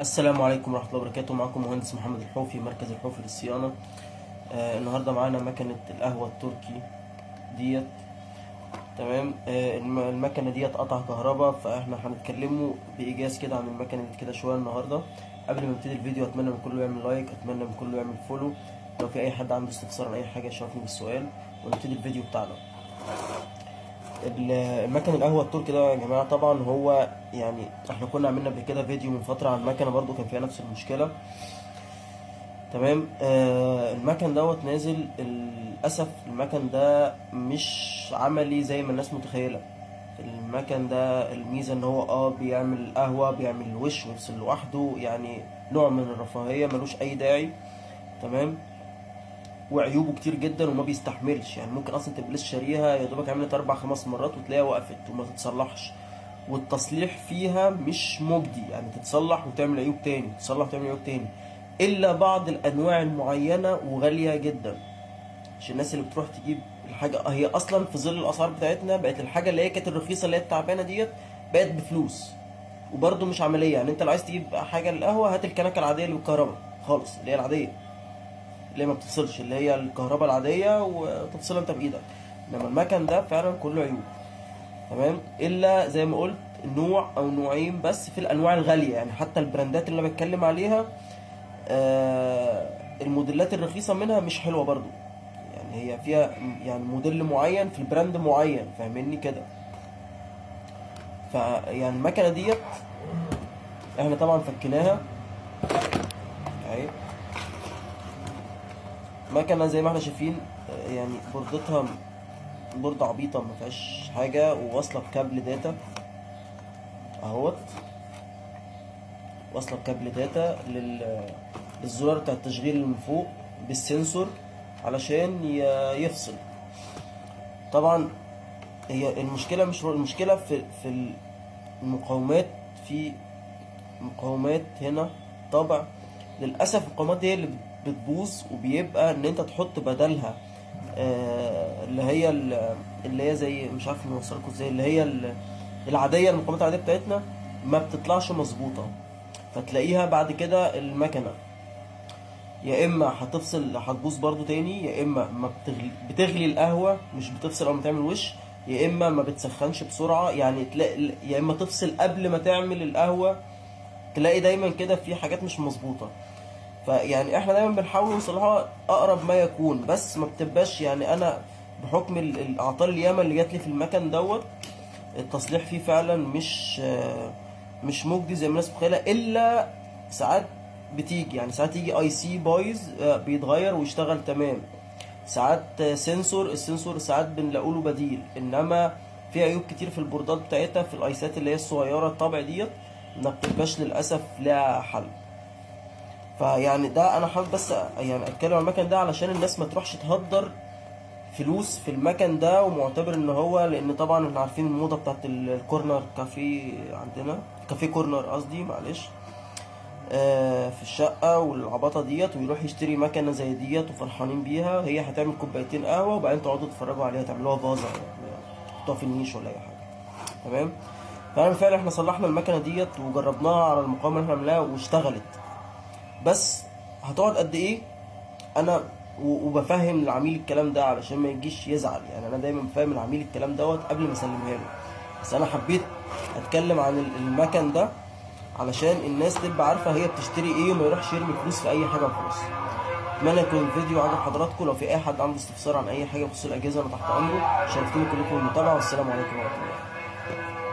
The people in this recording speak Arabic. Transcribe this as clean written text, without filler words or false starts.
السلام عليكم ورحمة الله وبركاته. معكم مهندس محمد الحوفي، مركز الحوفي للصيانة. النهاردة معانا مكنة القهوة التركي ديت. تمام. المكنة ديت قطع كهرباء، فاحنا هنتكلموا بإيجاز كده عن المكنة دي كده شوية النهاردة. قبل ما نبتدي الفيديو أتمنى من كله يعمل لايك، أتمنى من كله يعمل فولو. لو في أي حد عنده استفسار عن أي حاجة يشرفني بالسؤال ونبتدي الفيديو بتاعنا. المكن القهوة التركي ده يا جماعة، طبعا هو يعني احنا كنا عملنا قبل كده فيديو من فترة عن مكنة برضو كان فيها نفس المشكلة. تمام. المكن دوت نازل، للأسف المكن ده مش عملي زي ما الناس متخيلة. المكن ده الميزة ان هو بيعمل قهوة، بيعمل الوش ويفصل لوحده، يعني نوع من الرفاهية ملوش أي داعي. تمام. وعيوبه كتير جدا وما بيستحملش، يعني ممكن اصلا تبقى لسه شاريها يا دوبك عملت 4 5 مرات وتلاقيها وقفت وما تتصلحش. والتصليح فيها مش مجدي، يعني تتصلح وتعمل عيوب تاني، تتصلح وتعمل عيوب تاني، الا بعض الانواع المعينه وغاليه جدا. عشان الناس اللي بتروح تجيب الحاجه، هي اصلا في ظل الاسعار بتاعتنا بقت الحاجه اللي هي كانت الرخيصه اللي هي التعبانه ديت بقت بفلوس. وبرده مش عمليه، يعني انت لو عايز تجيب حاجه للقهوه هات الكنكه العاديه اللي بالكهرباء خالص، اللي هي العاديه اللي ما بتفصلش، اللي هي الكهرباء العادية وتفصلها انت بايدك. انما المكن ده فعلا كله عيوب. تمام. الا زي ما قلت نوع او نوعين بس في الانواع الغالية، يعني حتى البراندات اللي انا بتكلم عليها الموديلات الرخيصة منها مش حلوة برضو. يعني هي فيها يعني موديل معين في البراند معين، فاهمني كده. فيعني المكنة ديت احنا طبعا فكيناها اهي. مكنة زي ما احنا شايفين، يعني بوردتها بوردة عبيطة ما فيهاش حاجة، وواصلة بكابل داتا اهوت. واصلة بكابل داتا للزرار بتاع التشغيل اللي من فوق بالسنسور علشان يفصل. طبعا هي المشكلة، مش المشكلة في المقاومات. في مقاومات هنا طبع، للأسف المقاومات دي اللي بتبوظ، وبيبقى ان انت تحط بدلها اللي هي زي مش عارف نوصلكوا ازاي، اللي هي العادية، المقاومات العادية بتاعتنا ما بتطلعش مظبوطة. فتلاقيها بعد كده المكنة يا اما هتفصل هتبوظ برضو تاني، يا اما ما بتغلي القهوة مش بتفصل او ما تعمل وش، يا اما ما بتسخنش بسرعة، يعني تلاقي يا اما تفصل قبل ما تعمل القهوة. تلاقي دايما كده في حاجات مش مظبوطة. فيعني احنا دايما بنحاول نوصلها اقرب ما يكون، بس ما بتبقاش، يعني انا بحكم الاعطال الياما اللي جات لي في المكن دوت، التصليح فيه فعلا مش مجدي زي ما الناس متخيله. الا ساعات بتيجي، يعني ساعات يجي اي سي بايظ بيتغير ويشتغل تمام. ساعات السنسور ساعات بنلاقوا له بديل، انما في عيوب كتير في البوردات بتاعتها، في الايسات اللي هي الصغيره الطبع ديت ما بتبقاش للاسف لها حل. فيعني ده انا حابب بس يعني اتكلم عن المكن ده علشان الناس ما تروحش تهدر فلوس في المكن ده، ومعتبر ان هو، لان طبعا احنا عارفين الموضه بتاعت الكورنر كافيه عندنا، كافيه كورنر قصدي، معلش. في الشقه والعبطه ديت، ويروح يشتري مكنه زي ديت وفرحانين بيها، هي هتعمل كوبايتين قهوه وبعدين تقعدوا تتفرجوا عليها، تعملوها فازه يعني تحطوها في النيش ولا اي حاجه. تمام. فانا بالفعل احنا صلحنا المكنه ديت وجربناها على المقاومه اللي احنا عملناها واشتغلت. بس هتقعد قد ايه؟ انا وبفهم العميل الكلام ده علشان ما يجيش يزعل، يعني انا دايما بفهم العميل الكلام دوت قبل ما اسلمها له. بس انا حبيت اتكلم عن المكن ده علشان الناس تبقى عارفه هي بتشتري ايه وما يروحش يرمي فلوس في اي حاجه وخلاص. اتمنى يكون الفيديو عجب حضراتكم. لو في اي حد عنده استفسار عن اي حاجه بخصوص الاجهزه انا تحت امره. شرفتوني كلكم بالمتابعه، والسلام عليكم ورحمه الله.